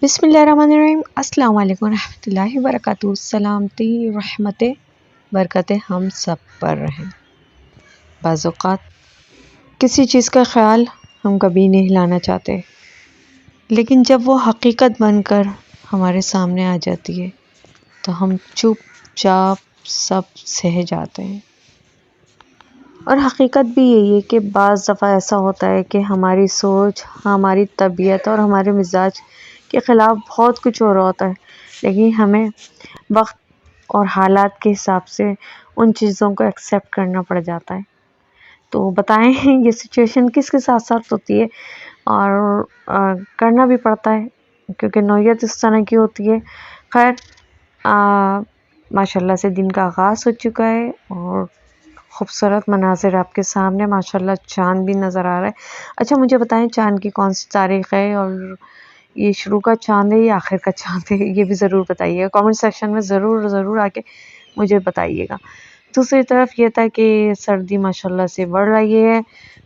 बिस्मिल्लाहिर्रहमानिर्रहीम। अस्सलाम वालेकुम रहमतुल्लाहि वबरकातुहू। सलामती रहमतें बरकतें हम सब पर रहें। बाज़ औक़ात किसी चीज़ का ख़्याल हम कभी नहीं लाना चाहते, लेकिन जब वो हकीकत बनकर हमारे सामने आ जाती है तो हम चुपचाप सब सह जाते हैं। और हकीकत भी यही है कि बाज़ दफ़ा ऐसा होता है कि हमारी सोच, हमारी तबीयत और हमारे मिजाज के ख़िलाफ़ बहुत कुछ हो रहा होता है, लेकिन हमें वक्त और हालात के हिसाब से उन चीज़ों को एक्सेप्ट करना पड़ जाता है। तो बताएं ये सिचुएशन किसके साथ साथ होती है और करना भी पड़ता है, क्योंकि नौयत इस तरह की होती है। खैर, माशाल्लाह से दिन का आगाज़ हो चुका है और खूबसूरत मनाज़िर आपके सामने। माशाल्लाह चाँद भी नज़र आ रहा है। अच्छा, मुझे बताएं चाँद की कौन सी तारीख़ है और ये शुरू का चाँद है या आखिर का चाँद है, ये भी ज़रूर बताइएगा। कमेंट सेक्शन में ज़रूर आके मुझे बताइएगा। दूसरी तरफ ये था कि सर्दी माशाल्लाह से बढ़ रही है,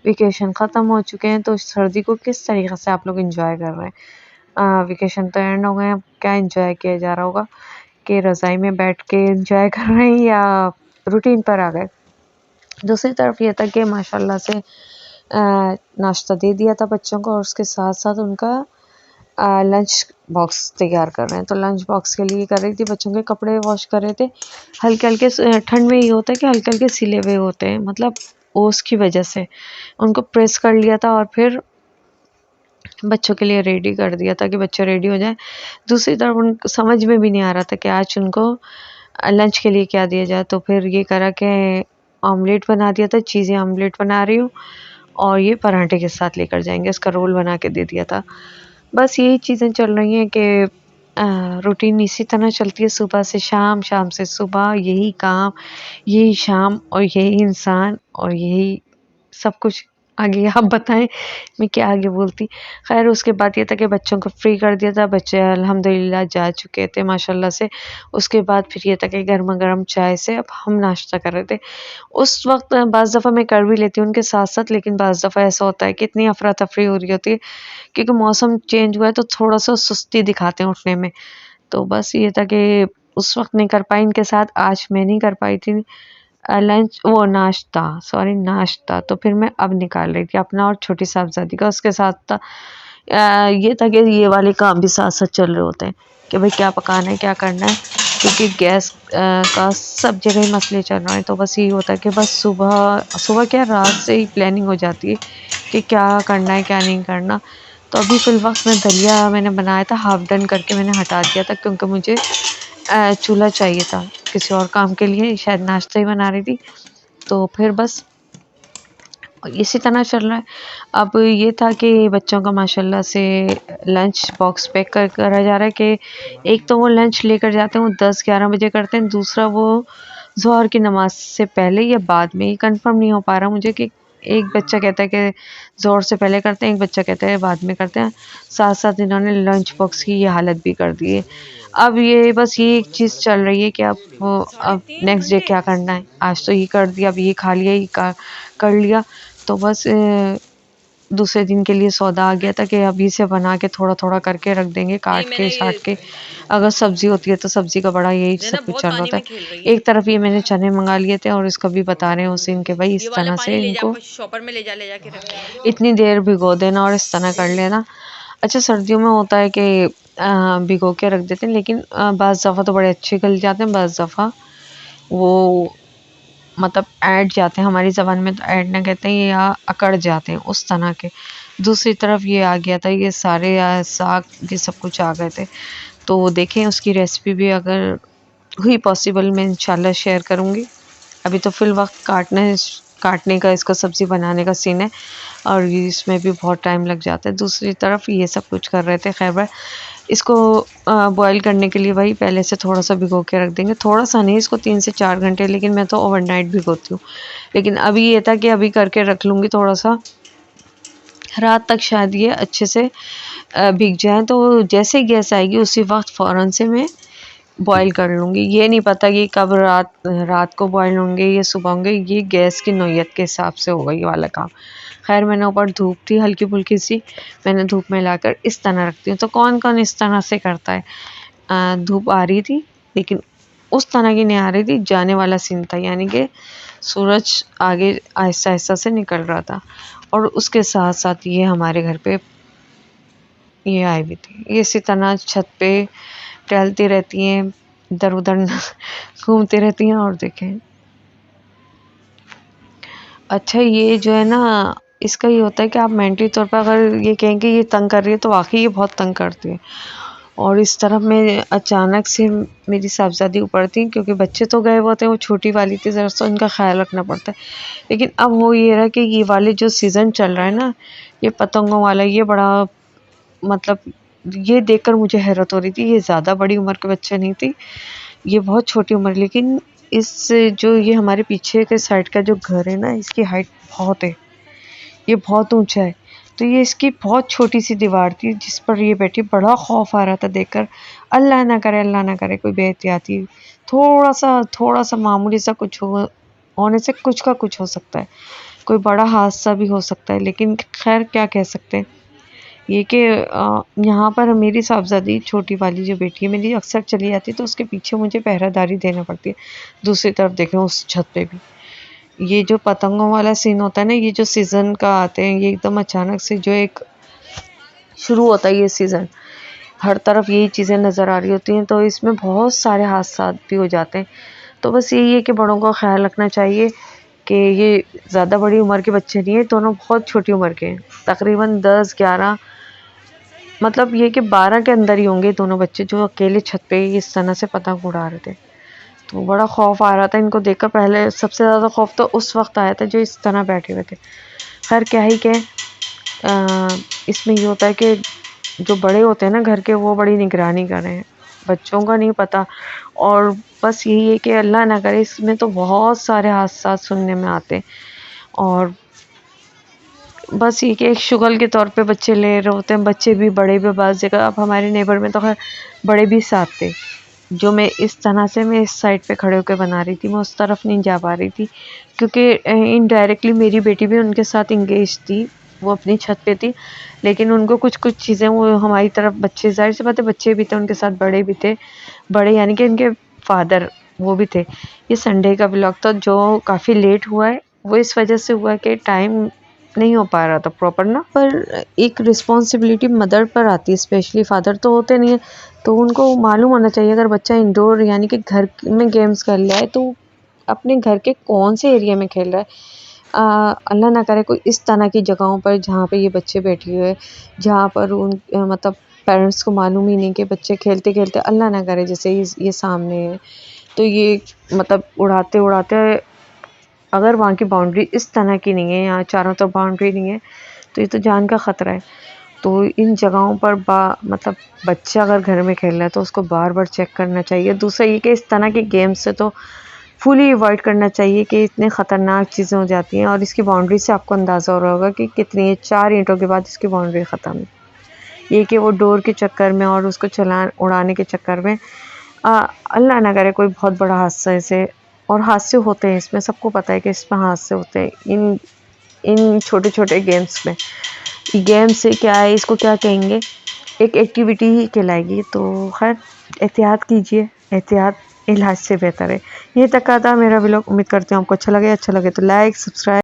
वेकेशन ख़त्म हो चुके हैं, तो सर्दी को किस तरीक़े से आप लोग एंजॉय कर रहे हैं? वेकेशन तो एंड हो गए, अब क्या एंजॉय किया जा रहा होगा कि रज़ाई में बैठ के एंजॉय कर रहे हैं या रूटीन पर आ गए? दूसरी तरफ ये था कि माशाल्लाह से नाश्ता दे दिया था बच्चों को और उसके साथ साथ उनका लंच बॉक्स तैयार कर रहे हैं। तो लंच बॉक्स के लिए कर रही थी, बच्चों के कपड़े वॉश कर रहे थे। हल्के ठंड में ये होता है कि हल्के सिले हुए होते हैं, मतलब ओस की वजह से उनको प्रेस कर लिया था और फिर बच्चों के लिए रेडी कर दिया था कि बच्चे रेडी हो जाएं। दूसरी तरफ उनको समझ में भी नहीं आ रहा था कि आज उनको लंच के लिए क्या दिया जाए, तो फिर ये करा कि ऑमलेट बना दिया था। चीज़ें ऑमलेट बना रही हूँ और ये पराठे के साथ लेकर जाएंगे, इसका रोल बना के दे दिया था। बस यही चीज़ें चल रही हैं कि रूटीन इसी तरह चलती है, सुबह से शाम, शाम से सुबह, यही काम, यही शाम और यही इंसान और यही सब कुछ। आगे आप बताएं मैं क्या आगे बोलती। खैर, उसके बाद ये था कि बच्चों को फ्री कर दिया था, बच्चे अल्हम्दुलिल्लाह जा चुके थे माशाल्लाह से। उसके बाद फिर ये था कि गर्मा गर्म चाय से अब हम नाश्ता कर रहे थे। उस वक्त बाज़ दफ़ा मैं कर भी लेती हूँ उनके साथ साथ, लेकिन बाज़ दफ़ा ऐसा होता है कि इतनी अफरा तफरी हो रही होती है क्योंकि मौसम चेंज हुआ है तो थोड़ा सा सुस्ती दिखाते हैं उठने में। तो बस ये था कि उस वक्त नहीं कर पाई इनके साथ, आज मैं नहीं कर पाई थी लंच, वो नाश्ता तो फिर मैं अब निकाल रही थी अपना और छोटी साहबजादी का। उसके साथ था ये था कि ये वाले काम भी साथ साथ चल रहे होते हैं कि भाई क्या पकाना है, क्या करना है, क्योंकि गैस का सब जगह ही मसले चल रहे हैं। तो बस यही होता है कि बस सुबह क्या रात से ही प्लानिंग हो जाती है कि क्या करना है क्या नहीं करना। तो अभी फ़िलवक्त में दलिया मैंने बनाया था, हाफ डन करके मैंने हटा दिया था क्योंकि मुझे चूल्हा चाहिए था किसी और काम के लिए, शायद नाश्ता ही बना रही थी। तो फिर बस इसी तरह चल रहा है। अब ये था कि बच्चों का माशाल्लाह से लंच बॉक्स पैक करा जा रहा है कि एक तो वो लंच लेकर जाते हैं, वो 10-11 बजे करते हैं। दूसरा वो ज़ोहर की नमाज से पहले या बाद में, ये कंफर्म नहीं हो पा रहा मुझे कि एक बच्चा कहता है कि ज़ोहर से पहले करते हैं, एक बच्चा कहता है बाद में करते हैं। साथ साथ इन्होंने लंच बॉक्स की ये हालत भी कर दी है। अब ये बस ये एक चीज़ चल रही है कि अब नेक्स्ट डे क्या करना है। आज तो ये कर दिया, अब ये खा लिया, ये कर लिया, तो बस दूसरे दिन के लिए सौदा आ गया था कि अभी से बना के थोड़ा थोड़ा करके रख देंगे, काट के साट के। अगर सब्जी होती है तो सब्जी का बड़ा यही सब कुछ चल रहा होता है। एक तरफ ये मैंने चने मंगा लिए थे और इसका भी बता रहे हैं उस दिन के भाई इस तरह से इनको शॉपर में ले जाके रख। इतनी देर भिगो देना और इस तरह कर लेना। अच्छा, सर्दियों में होता है कि भिगो के रख देते हैं, लेकिन बाज़ दफ़ा तो बड़े अच्छे गल जाते हैं, बाज़ दफ़ा वो मतलब ऐड जाते हैं, हमारी ज़बान में तो ऐड ना कहते हैं या अकड़ जाते हैं उस तरह के। दूसरी तरफ ये आ गया था, ये सारे साग ये सब कुछ आ गए थे। तो देखें उसकी रेसिपी भी अगर हुई पॉसिबल मैं इंशाल्लाह शेयर करूँगी। अभी तो फिल वक्त काटने का इसको सब्ज़ी बनाने का सीन है और इसमें भी बहुत टाइम लग जाता है। दूसरी तरफ ये सब कुछ कर रहे थे। खैबर इसको बॉईल करने के लिए भाई पहले से थोड़ा सा भिगो के रख देंगे, थोड़ा सा नहीं, इसको 3 से 4 घंटे, लेकिन मैं तो ओवरनाइट भिगोती हूँ। लेकिन अभी ये था कि अभी करके रख लूँगी, थोड़ा सा रात तक शायद ये अच्छे से भीग जाए, तो जैसे ही गैस आएगी उसी वक्त फ़ौरन से मैं बॉईल कर लूँगी। ये नहीं पता कि कब रात को बॉईल होंगे या सुबह होंगे, ये गैस की नौयत के हिसाब से होगा ये वाला काम। खैर मैंने ऊपर धूप थी हल्की फुल्की सी, मैंने धूप में लाकर इस तरह रखती हूँ। तो कौन कौन इस तरह से करता है। धूप आ रही थी लेकिन उस तरह की नहीं आ रही थी, जाने वाला सीन था, यानी कि सूरज आगे आहिस्ता आहिस्ता से निकल रहा था। और उसके साथ साथ ये हमारे घर पे ये आई भी थी, ये इसी तरह छत पे टहलती रहती हैं, इधर उधर घूमती रहती हैं। और देखें अच्छा ये जो है ना, इसका ये होता है कि आप मेंटली तौर पर अगर ये कहें कि ये तंग कर रही है तो वाकई ये बहुत तंग करती है। और इस तरफ में अचानक से मेरी साहबजादी ऊपर थी, क्योंकि बच्चे तो गए हुए थे, वो छोटी वाली थी, ज़रा तो इनका ख्याल रखना पड़ता है। लेकिन अब वो ये रहा कि ये वाले जो सीज़न चल रहा है ना, ये पतंगों वाला, ये बड़ा मतलब ये देखकर मुझे हैरत हो रही थी। ये ज़्यादा बड़ी उम्र के बच्चे नहीं थी, ये बहुत छोटी उम्र, लेकिन इस जो ये हमारे पीछे के साइड का जो घर है ना, इसकी हाइट बहुत है, ये बहुत ऊंचा है। तो ये इसकी बहुत छोटी सी दीवार थी जिस पर ये बैठी। बड़ा खौफ आ रहा था देखकर। अल्लाह ना करे कोई बेहतियाती, थोड़ा सा मामूली सा कुछ होने से कुछ का कुछ हो सकता है, कोई बड़ा हादसा भी हो सकता है। लेकिन खैर क्या कह सकते हैं। ये कि यहाँ पर मेरी साहबजादी छोटी वाली जो बेटी है मेरी अक्सर चली जाती है, तो उसके पीछे मुझे पहरादारी देना पड़ती है। दूसरी तरफ देखें उस छत पे भी ये जो पतंगों वाला सीन होता है ना, ये जो सीज़न का आते हैं, ये एकदम अचानक से जो एक शुरू होता है ये सीज़न, हर तरफ यही चीज़ें नज़र आ रही होती हैं, तो इसमें बहुत सारे हादसा भी हो जाते हैं। तो बस यही है कि बड़ों का ख्याल रखना चाहिए कि ये ज़्यादा बड़ी उम्र के बच्चे नहीं हैं, दोनों बहुत छोटी उम्र के हैं, तकरीबन 10-11, मतलब ये कि 12 के अंदर ही होंगे दोनों बच्चे, जो अकेले छत पे इस तरह से पतंग उड़ा रहे थे। तो बड़ा खौफ आ रहा था इनको देखकर। पहले सबसे ज़्यादा खौफ तो उस वक्त आया था जो इस तरह बैठे हुए थे। खैर क्या ही कहें, इसमें ये होता है कि जो बड़े होते हैं ना घर के, वो बड़ी निगरानी कर रहे हैं, बच्चों का नहीं पता। और बस यही है कि अल्लाह ना करे, इसमें तो बहुत सारे हादसा सुनने में आते हैं। और बस ये कि एक शुगल के तौर पे बच्चे ले रहे होते हैं, बच्चे भी बड़े भी बाज़ जगह। अब हमारे नेबर में तो खैर बड़े भी साथ थे, जो मैं इस तरह से मैं इस साइड पे खड़े होकर बना रही थी, मैं उस तरफ नहीं जा पा रही थी, क्योंकि इनडायरेक्टली मेरी बेटी भी उनके साथ इंगेज थी, वो अपनी छत पे थी। लेकिन उनको कुछ कुछ चीज़ें वो हमारी तरफ, बच्चे जाहिर सी बात है बच्चे भी थे उनके साथ, बड़े भी थे, बड़े यानी कि उनके फादर वो भी थे। ये संडे का ब्लॉग था जो काफ़ी लेट हुआ है, वो इस वजह से हुआ कि टाइम नहीं हो पा रहा था प्रॉपर ना। पर एक रिस्पॉन्सिबिलिटी मदर पर आती है, स्पेशली फादर तो होते नहीं है, तो उनको मालूम होना चाहिए अगर बच्चा इंडोर यानी कि घर में गेम्स कर रहा है तो अपने घर के कौन से एरिया में खेल रहा है। अल्लाह ना करे कोई इस तरह की जगहों पर जहाँ पे ये बच्चे बैठे हुए, जहाँ पर उन मतलब पेरेंट्स को मालूम ही नहीं कि बच्चे खेलते खेलते, अल्लाह ना करे जैसे ये सामने है, तो ये मतलब उड़ाते उड़ाते, अगर वहाँ की बाउंड्री इस तरह की नहीं है, यहाँ चारों तरफ बाउंड्री नहीं है, तो ये तो जान का ख़तरा है। तो इन जगहों पर मतलब बच्चा अगर घर में खेल रहा है तो उसको बार बार चेक करना चाहिए। दूसरा ये कि इस तरह के गेम्स से तो फुली अवॉइड करना चाहिए कि इतने ख़तरनाक चीज़ें हो जाती हैं। और इसकी बाउंड्री से आपको अंदाज़ा हो रहा होगा कि कितनी है, 4 ईंटों के बाद इसकी बाउंड्री ख़त्म है। ये कि वो डोर के चक्कर में और उसको उड़ाने के चक्कर में अल्लाह ना करे कोई बहुत बड़ा हादसा ऐसे। और हादसे होते हैं इसमें, सबको पता है कि इसमें हादसे होते हैं इन छोटे छोटे गेम्स में। गेम से क्या है, इसको क्या कहेंगे, एक एक्टिविटी ही कहलाएगी। तो खैर एहतियात कीजिए, एहतियात इलाज से बेहतर है। ये तक का था मेरा व्लॉग, उम्मीद करती हूँ आपको अच्छा लगे तो लाइक सब्सक्राइब